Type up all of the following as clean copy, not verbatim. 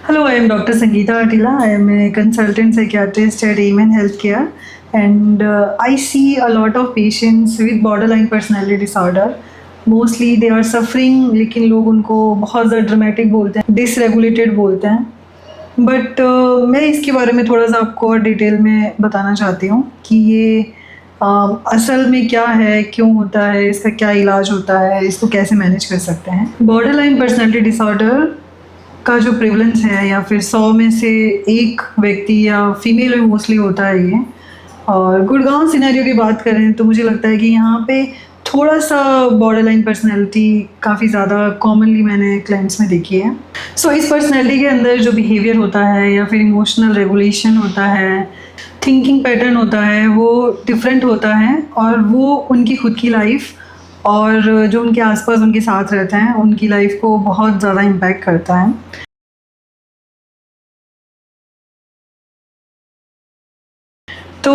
Hello, I am Dr. Sangeeta Atila. I am a consultant psychiatrist at Amen Healthcare, and I see a lot of patients with borderline personality disorder. Mostly they are suffering, लेकिन लोग उनको बहुत ज़्यादा dramatic बोलते हैं, dysregulated बोलते हैं। But मैं इसके बारे में थोड़ा सा आपको और डिटेल में बताना चाहती हूँ कि ये असल में क्या है, क्यों होता है, इसका क्या इलाज होता है, इसको कैसे मैनेज कर सकते हैं। बॉर्डरलाइन पर्सनैलिटी डिसऑर्डर का जो प्रेवलेंस है या फिर 100 में से एक व्यक्ति या फीमेल में मोस्टली होता है ये। और गुड़गांव सिनेरियो की बात करें तो मुझे लगता है कि यहाँ पे थोड़ा सा बॉर्डरलाइन पर्सनैलिटी काफ़ी ज़्यादा कॉमनली मैंने क्लाइंट्स में देखी है। सो इस पर्सनैलिटी के अंदर जो बिहेवियर होता है या फिर इमोशनल रेगुलेशन होता है, थिंकिंग पैटर्न होता है, वो डिफरेंट होता है और वो उनकी खुद की लाइफ और जो उनके आसपास उनके साथ रहते हैं उनकी लाइफ को बहुत ज़्यादा इम्पैक्ट करता है। तो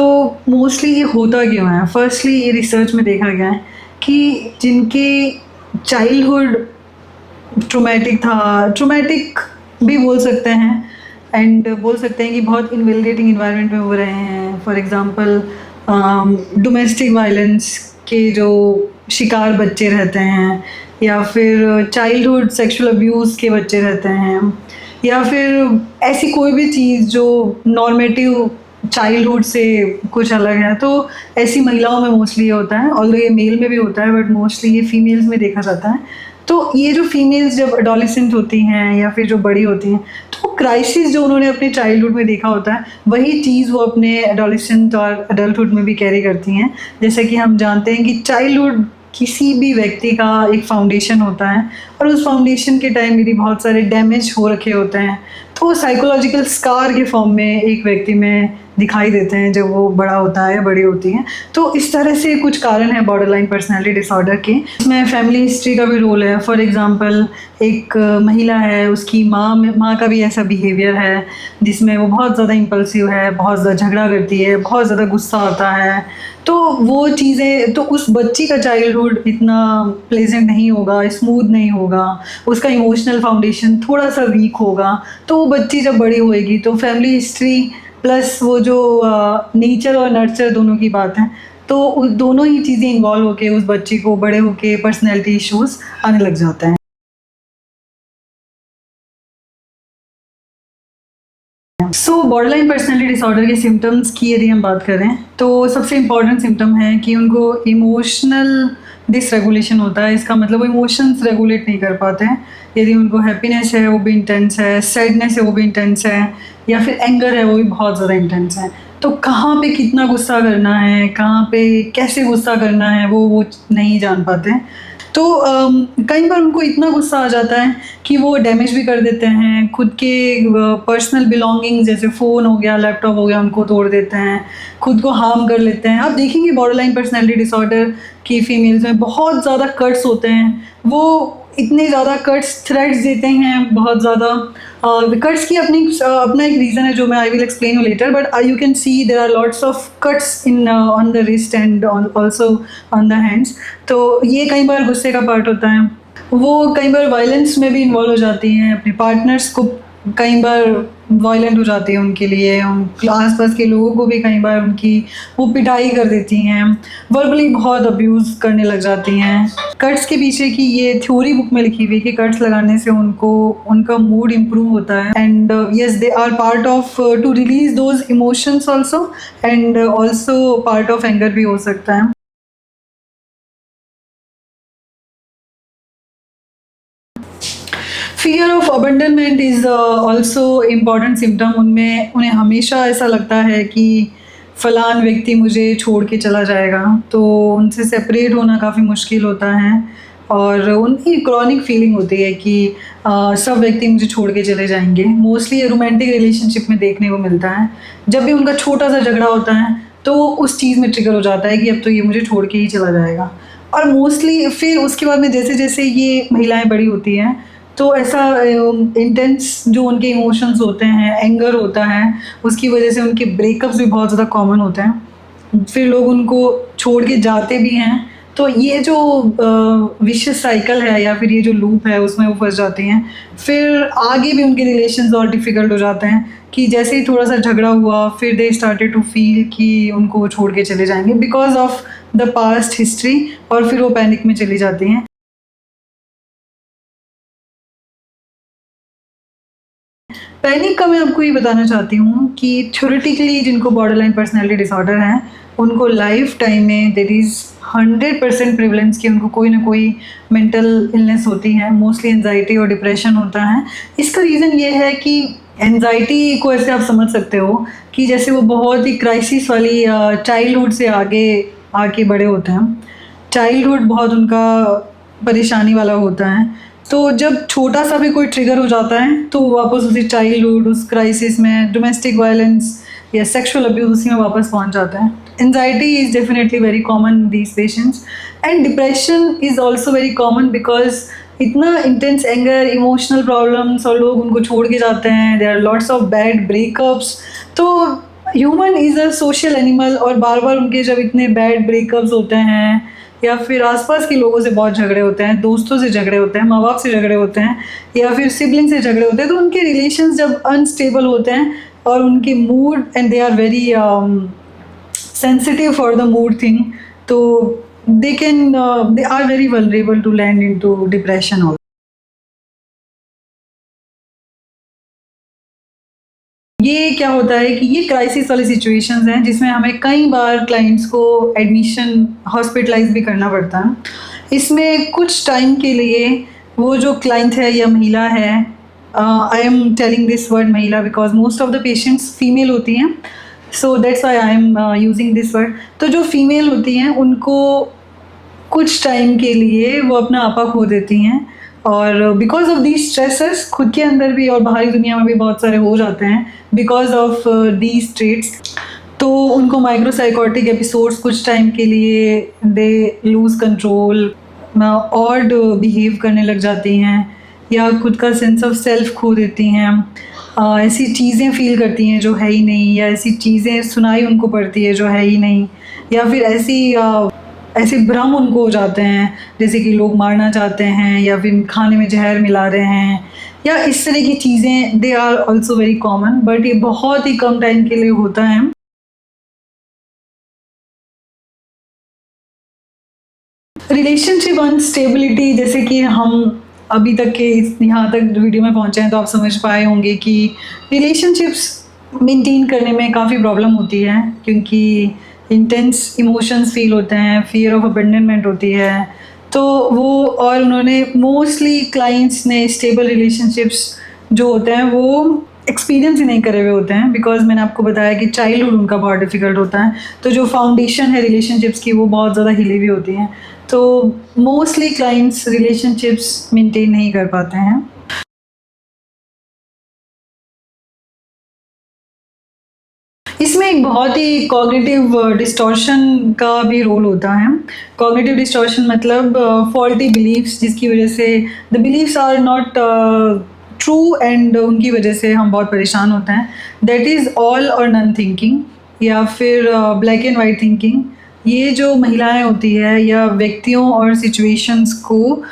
मोस्टली ये होता क्यों है? फर्स्टली ये रिसर्च में देखा गया है कि जिनके चाइल्डहुड ट्रॉमेटिक था, ट्रॉमेटिक भी बोल सकते हैं एंड बोल सकते हैं कि बहुत इनवेलिडेटिंग इन्वायरमेंट में वो रहे हैं। फॉर एग्ज़ाम्पल डोमेस्टिक वायलेंस के जो शिकार बच्चे रहते हैं, या फिर चाइल्डहुड सेक्सुअल अब्यूज़ के बच्चे रहते हैं, या फिर ऐसी कोई भी चीज़ जो नॉर्मेटिव चाइल्डहुड से कुछ अलग है, तो ऐसी महिलाओं में मोस्टली ये होता है। ऑल्दो ये मेल में भी होता है बट मोस्टली ये फीमेल्स में देखा जाता है। तो ये जो फीमेल्स जब एडोलेसेंट होती हैं या फिर जो बड़ी होती हैं, तो क्राइसिस जो उन्होंने अपने चाइल्डहुड में देखा होता है वही चीज़ वो अपने एडोलेसेंट और एडल्टहुड में भी कैरी करती हैं। जैसे कि हम जानते हैं कि चाइल्डहुड किसी भी व्यक्ति का एक फाउंडेशन होता है और उस फाउंडेशन के टाइम यदि बहुत सारे डैमेज हो रखे होते हैं तो वो साइकोलॉजिकल स्कार के फॉर्म में एक व्यक्ति में दिखाई देते हैं जब वो बड़ा होता है या बड़ी होती हैं। तो इस तरह से कुछ कारण है बॉर्डरलाइन पर्सनैलिटी डिसऑर्डर के। इसमें फैमिली हिस्ट्री का भी रोल है। फॉर एग्जांपल एक महिला है, उसकी माँ का भी ऐसा बिहेवियर है जिसमें वो बहुत ज़्यादा इम्पल्सिव है, बहुत ज़्यादा झगड़ा करती है, बहुत ज़्यादा गुस्सा आता है। तो वो चीज़ें, तो उस बच्ची का चाइल्डहुड इतना प्लेजेंट नहीं होगा, स्मूथ नहीं होगा, उसका इमोशनल फाउंडेशन थोड़ा सा वीक होगा। तो वो बच्ची जब बड़ी होएगी तो फैमिली हिस्ट्री प्लस वो जो नेचर और नर्चर दोनों की बात है, तो उस दोनों ही चीज़ें इन्वॉल्व होके उस बच्ची को बड़े होके पर्सनैलिटी इश्यूज़ आने लग जाते हैं। सो बॉर्डरलाइन पर्सनैलिटी डिसऑर्डर के सिम्टम्स की यदि हम बात करें तो सबसे इम्पॉर्टेंट सिम्टम है कि उनको इमोशनल डिसरेगुलेशन होता है। इसका मतलब वो इमोशंस रेगुलेट नहीं कर पाते हैं। यदि उनको हैप्पीनेस है वो भी इंटेंस है, सैडनेस है वो भी इंटेंस है, या फिर एंगर है वो भी बहुत ज़्यादा इंटेंस है। तो कहाँ पे कितना गुस्सा करना है, कहाँ पे कैसे गुस्सा करना है वो नहीं जान पाते हैं। तो कई बार उनको इतना गुस्सा आ जाता है कि वो डैमेज भी कर देते हैं, खुद के पर्सनल बिलोंगिंग्स जैसे फ़ोन हो गया, लैपटॉप हो गया, उनको तोड़ देते हैं, खुद को हार्म कर लेते हैं। आप देखेंगे बॉर्डरलाइन पर्सनैलिटी डिसऑर्डर की फीमेल्स में बहुत ज़्यादा कट्स होते हैं। वो इतने ज़्यादा कट्स, थ्रेड्स देते हैं बहुत ज़्यादा। कट्स की अपना एक रीज़न है जो मैं I will explain you later, but you can see there are lots of cuts in on the wrist and also on the hands. तो ये कई बार गुस्से का पार्ट होता है। वो कई बार वायलेंस में भी इन्वॉल्व हो जाती हैं, अपने पार्टनर्स को कई बार वायलेंट हो जाती है उनके लिए, उन आसपास के लोगों को भी कई बार उनकी वो पिटाई कर देती हैं, वर्बली बहुत अब्यूज़ करने लग जाती हैं। कट्स के पीछे की ये थ्योरी बुक में लिखी हुई है कि कट्स लगाने से उनको उनका मूड इम्प्रूव होता है and yes they are part of to release those emotions also, and also part of anger भी हो सकता है। Fear of abandonment is also important symptom. उन्हें हमेशा ऐसा लगता है कि फ़लान व्यक्ति मुझे छोड़ के चला जाएगा, तो उनसे सेपरेट होना काफ़ी मुश्किल होता है और उनकी क्रॉनिक फीलिंग होती है कि सब व्यक्ति मुझे छोड़ के चले जाएंगे। मोस्टली रोमांटिक रिलेशनशिप में देखने को मिलता है। जब भी उनका छोटा सा झगड़ा होता है तो उस चीज़ में ट्रिगर हो जाता है कि अब तो ये मुझे छोड़ के ही चला जाएगा। और मोस्टली फिर उसके बाद में जैसे जैसे ये महिलाएं बड़ी होती हैं तो ऐसा इंटेंस जो उनके इमोशंस होते हैं, एंगर होता है, उसकी वजह से उनके ब्रेकअप्स भी बहुत ज़्यादा कॉमन होते हैं। फिर लोग उनको छोड़ के जाते भी हैं तो ये जो विशियस साइकिल है या फिर ये जो लूप है उसमें वो फंस जाती हैं। फिर आगे भी उनके रिलेशंस और डिफ़िकल्ट हो जाते हैं कि जैसे ही थोड़ा सा झगड़ा हुआ फिर दे स्टार्टेड टू फील कि उनको वो छोड़ के चले जाएंगे because of the past history, और फिर वो पैनिक में चली जाती हैं। पैनिक का मैं आपको ये बताना चाहती हूँ कि थ्योरेटिकली जिनको बॉर्डरलाइन पर्सनैलिटी डिसऑर्डर है उनको लाइफ टाइम में देर इज़ 100% प्रिवलेंस कि उनको कोई ना कोई मेंटल इलनेस होती है। मोस्टली एनजाइटी और डिप्रेशन होता है। इसका रीज़न ये है कि एनजाइटी को ऐसे आप समझ सकते हो कि जैसे वो बहुत ही क्राइसिस वाली चाइल्डहुड से आगे आके बड़े होते हैं। चाइल्डहुड बहुत उनका परेशानी वाला होता है, तो जब छोटा सा भी कोई ट्रिगर हो जाता है तो वापस उसी चाइल्डहुड उस क्राइसिस में डोमेस्टिक वायलेंस या सेक्सुअल अब्यूज उसी में वापस पहुंच जाता है। Anxiety is definitely very common in these patients and depression is also very common because इतना इंटेंस एंगर, इमोशनल प्रॉब्लम्स और लोग उनको छोड़ के जाते हैं। There are lots of bad breakups. तो human is a social animal और बार बार उनके जब इतने बैड ब्रेकअप्स होते हैं या फिर आसपास के लोगों से बहुत झगड़े होते हैं, दोस्तों से झगड़े होते हैं, माँ बाप से झगड़े होते हैं या फिर सिबलिंग से झगड़े होते हैं, तो उनके रिलेशंस जब अनस्टेबल होते हैं और उनके mood and they are very sensitive for the mood thing, तो they are very vulnerable to land into depression also. ये क्या होता है कि ये क्राइसिस वाली सिचुएशंस हैं जिसमें हमें कई बार क्लाइंट्स को एडमिशन हॉस्पिटलाइज भी करना पड़ता है। इसमें कुछ टाइम के लिए वो जो क्लाइंट है या महिला है, I am telling this word महिला because most of the patients female होती हैं, so that's why I am using this word. तो जो फीमेल होती हैं उनको कुछ टाइम के लिए वो अपना आपा खो देती हैं और बिकॉज ऑफ दीज स्ट्रेसेस खुद के अंदर भी और बाहरी दुनिया में भी बहुत सारे हो जाते हैं बिकॉज ऑफ दीज ट्रेट्स। तो उनको माइक्रोसाइकोटिक एपिसोड्स कुछ टाइम के लिए they lose control, odd behave करने लग जाती हैं या खुद का सेंस ऑफ सेल्फ खो देती हैं। ऐसी चीज़ें फील करती हैं जो है ही नहीं, या ऐसी चीज़ें सुनाई उनको पड़ती है जो है ही नहीं, या फिर ऐसे भ्रम उनको हो जाते हैं जैसे कि लोग मारना चाहते हैं या फिर खाने में जहर मिला रहे हैं या इस तरह की चीज़ें। They are also very common, but ये बहुत ही कम टाइम के लिए होता है। रिलेशनशिप अनस्टेबिलिटी, जैसे कि हम अभी तक के यहाँ तक वीडियो में पहुँचे हैं तो आप समझ पाए होंगे कि रिलेशनशिप्स मेंटेन करने में काफ़ी प्रॉब्लम होती है क्योंकि इंटेंस इमोशंस फील होते हैं, फियर ऑफ अबेंडनमेंट होती है। तो वो और उन्होंने मोस्टली क्लाइंट्स ने स्टेबल रिलेशनशिप्स जो होते हैं वो एक्सपीरियंस ही नहीं करे हुए होते हैं बिकॉज मैंने आपको बताया कि चाइल्डहुड उनका बहुत डिफ़िकल्ट होता है, तो जो फाउंडेशन है रिलेशनशिप्स की वो बहुत ज़्यादा हिली हुई होती हैं, तो मोस्टली क्लाइंट्स रिलेशनशिप्स मेंटेन नहीं कर पाते हैं। इसमें एक बहुत ही कॉग्निटिव डिस्टॉर्शन का भी रोल होता है। कॉग्निटिव डिस्टॉर्शन मतलब फॉल्टी बिलीव्स जिसकी वजह से the believes are not true and उनकी वजह से हम बहुत परेशान होते हैं। दैट इज़ ऑल और नन थिंकिंग या फिर ब्लैक एंड वाइट थिंकिंग। ये जो महिलाएं होती है या व्यक्तियों और सिचुएशंस को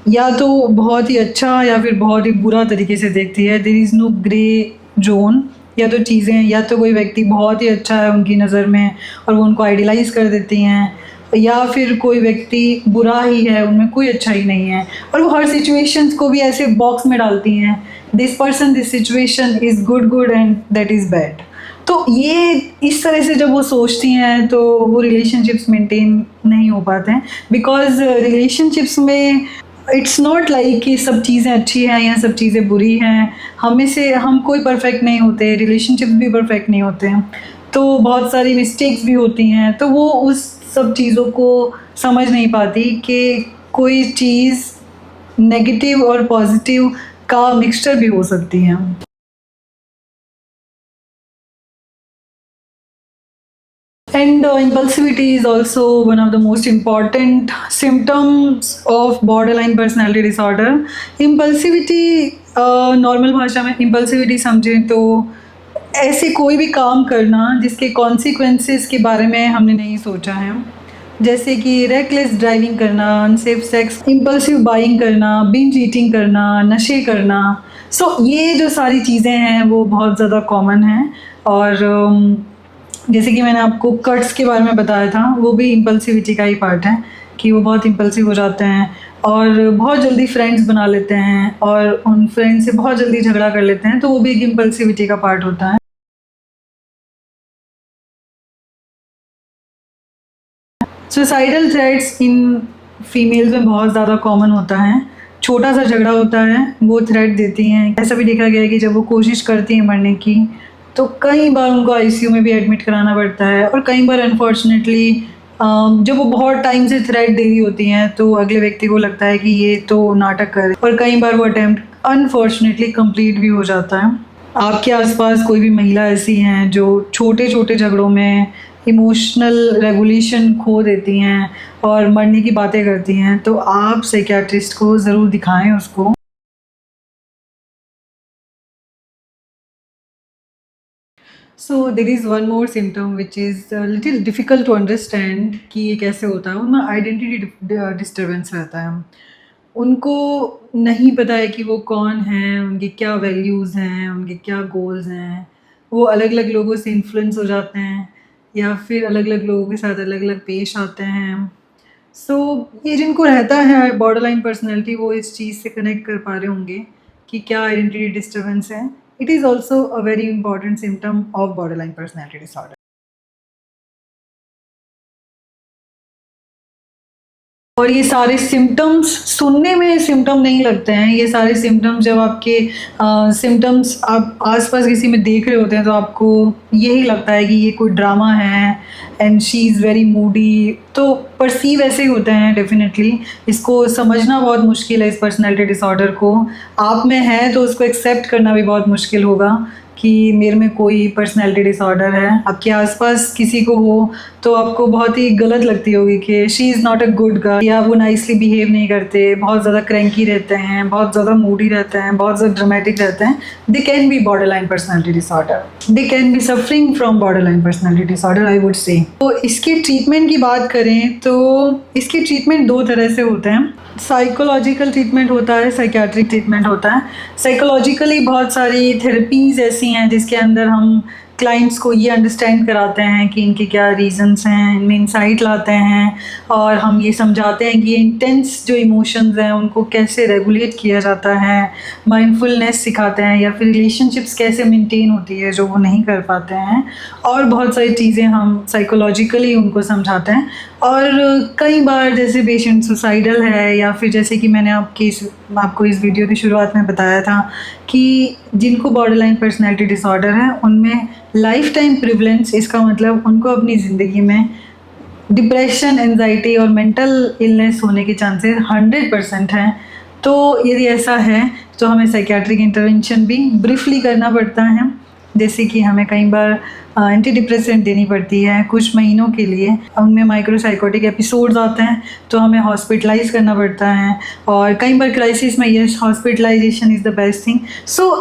या तो बहुत ही अच्छा या फिर बहुत ही बुरा तरीके से देखती है। There is no grey zone. या तो चीज़ें, या तो कोई व्यक्ति बहुत ही अच्छा है उनकी नज़र में और वो उनको आइडियलाइज कर देती हैं, या फिर कोई व्यक्ति बुरा ही है, उनमें कोई अच्छा ही नहीं है और वो हर सिचुएशंस को भी ऐसे बॉक्स में डालती हैं। This person, this situation is good and that is bad. तो ये इस तरह से जब वो सोचती हैं तो वो रिलेशनशिप्स मेंटेन नहीं हो पाते हैं बिकॉज रिलेशनशिप्स में इट्स नॉट लाइक कि सब चीज़ें अच्छी हैं या सब चीज़ें बुरी हैं। हम कोई परफेक्ट नहीं होते, रिलेशनशिप्स भी परफेक्ट नहीं होते हैं, तो बहुत सारी मिस्टेक्स भी होती हैं। तो वो उस सब चीज़ों को समझ नहीं पाती कि कोई चीज़ नेगेटिव और पॉजिटिव का मिक्सचर भी हो सकती है। And impulsivity is also one of the most important symptoms of borderline personality disorder. Impulsivity, normal भाषा में impulsivity समझें तो ऐसे कोई भी काम करना जिसके कॉन्सिक्वेंसेस के बारे में हमने नहीं सोचा है, जैसे कि रेकलेस ड्राइविंग करना, अनसेफ सेक्स, इम्पल्सिव बाइंग करना, बिंज ईटिंग करना, नशे करना। ये जो सारी चीज़ें हैं वो बहुत ज़्यादा कॉमन हैं। और जैसे कि मैंने आपको कट्स के बारे में बताया था, वो भी इम्पल्सिविटी का ही पार्ट है कि वो बहुत इम्पल्सिव हो जाते हैं और बहुत जल्दी फ्रेंड्स बना लेते हैं और उन फ्रेंड्स से बहुत जल्दी झगड़ा कर लेते हैं, तो वो भी एक इम्पल्सिविटी का पार्ट होता है। सुसाइडल थ्रेट्स इन फीमेल्स में बहुत ज़्यादा कॉमन होता है। छोटा सा झगड़ा होता है, वो थ्रेट देती हैं। ऐसा भी देखा गया है कि जब वो कोशिश करती हैं मरने की, तो कई बार उनको आईसीयू में भी एडमिट कराना पड़ता है। और कई बार अनफॉर्चुनेटली जब वो बहुत टाइम से थ्रेट दे रही होती हैं तो अगले व्यक्ति को लगता है कि ये तो नाटक कर, और कई बार वो अटेम्प्ट अनफॉर्चुनेटली कंप्लीट भी हो जाता है। आपके आसपास कोई भी महिला ऐसी हैं जो छोटे छोटे झगड़ों में इमोशनल रेगुलेशन खो देती हैं और मरने की बातें करती हैं, तो आप साइकियाट्रिस्ट को ज़रूर दिखाएं उसको। So there is one more symptom which is little difficult to understand कि ये कैसे होता है। उनमें आइडेंटिटी डिस्टर्बेंस रहता है। उनको नहीं पता है कि वो कौन हैं, उनके क्या वैल्यूज़ हैं, उनके क्या गोल्स हैं। वो अलग-अलग लोगों से इन्फ्लुएंस हो जाते हैं या फिर अलग-अलग लोगों के साथ अलग-अलग पेश आते हैं। ये जिनको रहता है बॉर्डरलाइन पर्सनैलिटी, वो इस चीज़ से कनेक्ट कर पा रहे होंगे कि क्या आइडेंटिटी डिस्टर्बेंस है। It is also a very important symptom of borderline personality disorder. और ये सारे सिम्पटम्स सुनने में सिम्पटम नहीं लगते हैं। ये सारे सिम्पटम्स जब आपके सिम्पटम्स आप आसपास किसी में देख रहे होते हैं तो आपको यही लगता है कि ये कोई ड्रामा है and she is very Moody. तो परसीव ऐसे ही होते हैं डेफिनेटली। इसको समझना बहुत मुश्किल है इस पर्सनैलिटी डिसऑर्डर को। आप में है तो उसको एक्सेप्ट करना भी बहुत मुश्किल होगा कि मेरे में कोई पर्सनैलिटी डिसऑर्डर है। आपके आसपास किसी को हो तो आपको बहुत ही गलत लगती होगी कि she is not a good girl, या वो नाइसली बिहेव नहीं करते, बहुत ज़्यादा क्रैंकी रहते हैं, बहुत ज़्यादा मूडी रहते हैं, बहुत ज़्यादा ड्रामेटिक रहते हैं। They can be borderline personality disorder, they can be suffering from borderline personality disorder, I would say. तो इसके ट्रीटमेंट की बात करें तो इसके ट्रीटमेंट दो तरह से होते हैं। साइकोलॉजिकल ट्रीटमेंट होता है, साइकियाट्रिक ट्रीटमेंट होता है। साइकोलॉजिकली बहुत सारी थेरेपीज़ ऐसी हैं जिसके अंदर हम क्लाइंट्स को ये अंडरस्टैंड कराते हैं कि इनके क्या रीज़न्स हैं, इनमें इंसाइट लाते हैं और हम ये समझाते हैं कि ये इंटेंस जो इमोशंस हैं उनको कैसे रेगुलेट किया जाता है। माइंडफुलनेस सिखाते हैं या फिर रिलेशनशिप्स कैसे मेंटेन होती है जो वो नहीं कर पाते हैं, और बहुत सारी चीज़ें हम साइकोलॉजिकली उनको समझाते हैं। और कई बार जैसे पेशेंट सुसाइडल है या फिर जैसे कि मैंने आपको इस वीडियो की शुरुआत में बताया था कि जिनको बॉर्डरलाइन पर्सनैलिटी डिसऑर्डर है उनमें लाइफ टाइम प्रिवलेंस, इसका मतलब उनको अपनी ज़िंदगी में डिप्रेशन, एंजाइटी और मेंटल इलनेस होने के चांसेस 100% हैं। तो यदि ऐसा है तो हमें साइकियाट्रिक इंटरवेंशन भी ब्रीफली करना पड़ता है। जैसे कि हमें कई बार एंटी डिप्रेसेंट देनी पड़ती है कुछ महीनों के लिए, उनमें माइक्रोसाइकोटिक एपिसोड्स आते हैं तो हमें हॉस्पिटलाइज करना पड़ता है। और कई बार क्राइसिस में yes, hospitalization is the best thing.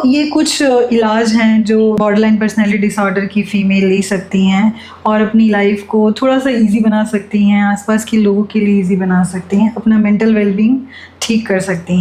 ये कुछ इलाज हैं जो बॉर्डरलाइन पर्सनैलिटी डिसऑर्डर की फ़ीमेल ले सकती हैं और अपनी लाइफ को थोड़ा सा ईजी बना सकती हैं, आसपास के लोगों के लिए ईजी बना सकती हैं, अपना मेंटल वेलबींग ठीक कर सकती हैं।